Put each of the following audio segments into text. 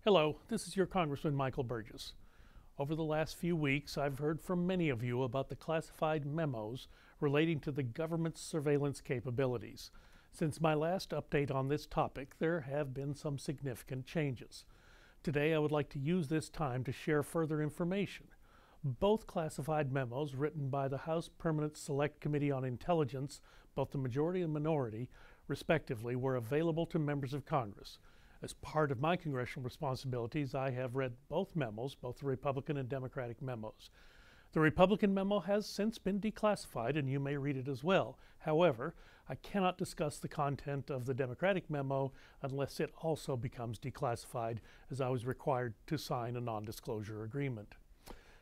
Hello, this is your Congressman Michael Burgess. Over the last few weeks, I've heard from many of you about the classified memos relating to the government's surveillance capabilities. Since my last update on this topic, there have been some significant changes. Today, I would like to use this time to share further information. Both classified memos written by the House Permanent Select Committee on Intelligence, both the majority and minority, respectively, were available to members of Congress. As part of my congressional responsibilities, I have read both memos, both the Republican and Democratic memos. The Republican memo has since been declassified, and you may read it as well. However, I cannot discuss the content of the Democratic memo unless it also becomes declassified, as I was required to sign a non-disclosure agreement.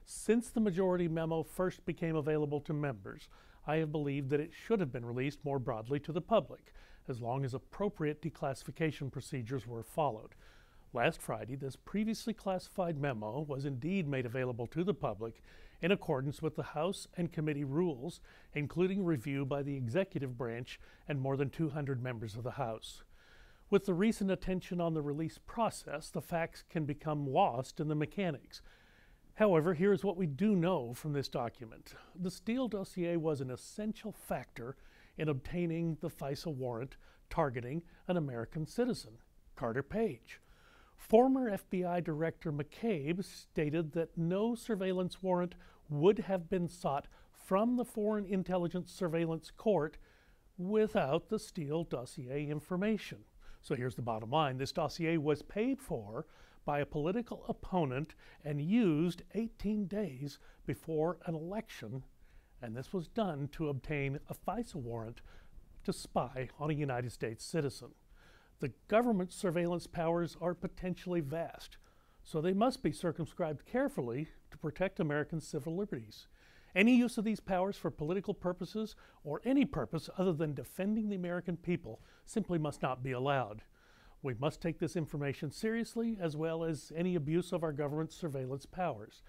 Since the majority memo first became available to members, I have believed that it should have been released more broadly to the public, as long as appropriate declassification procedures were followed. Last Friday, this previously classified memo was indeed made available to the public in accordance with the House and committee rules, including review by the executive branch and more than 200 members of the House. With the recent attention on the release process, the facts can become lost in the mechanics. However, here is what we do know from this document. The Steele dossier was an essential factor in obtaining the FISA warrant targeting an American citizen, Carter Page. Former FBI Director McCabe stated that no surveillance warrant would have been sought from the Foreign Intelligence Surveillance Court without the Steele dossier information. So here's the bottom line. This dossier was paid for by a political opponent and used 18 days before an election, and this was done to obtain a FISA warrant to spy on a United States citizen. The government's surveillance powers are potentially vast, so they must be circumscribed carefully to protect American civil liberties. Any use of these powers for political purposes or any purpose other than defending the American people simply must not be allowed. We must take this information seriously, as well as any abuse of our government's surveillance powers.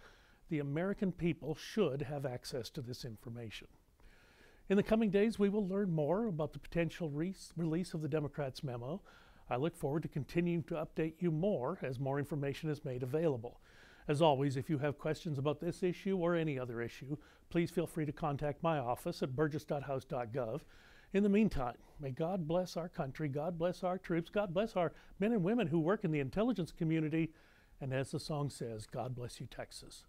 The American people should have access to this information. In the coming days, we will learn more about the potential release of the Democrats' memo. I look forward to continuing to update you more as more information is made available. As always, if you have questions about this issue or any other issue, please feel free to contact my office at burgess.house.gov. In the meantime, may God bless our country, God bless our troops, God bless our men and women who work in the intelligence community, and as the song says, God bless you, Texas.